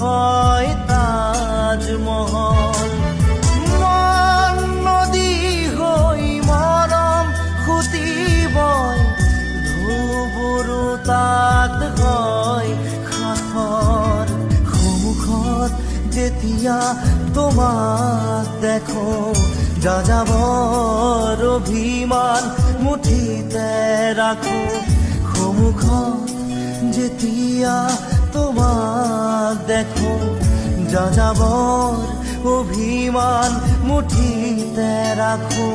হয় তাজমহল। মন নদী হৈ মৰম খুটি বয়, ঢৌবোৰো তাত হয় সাঁথৰ। সন্মুখত যেতিয়া তোমাক দেখো, যাযাবৰ অভিমান মুঠিতে ৰাখো। সন্মুখত যেতিয়া তোমাক দেখো, যাযাবৰ অভিমান মুঠিতে ৰাখো।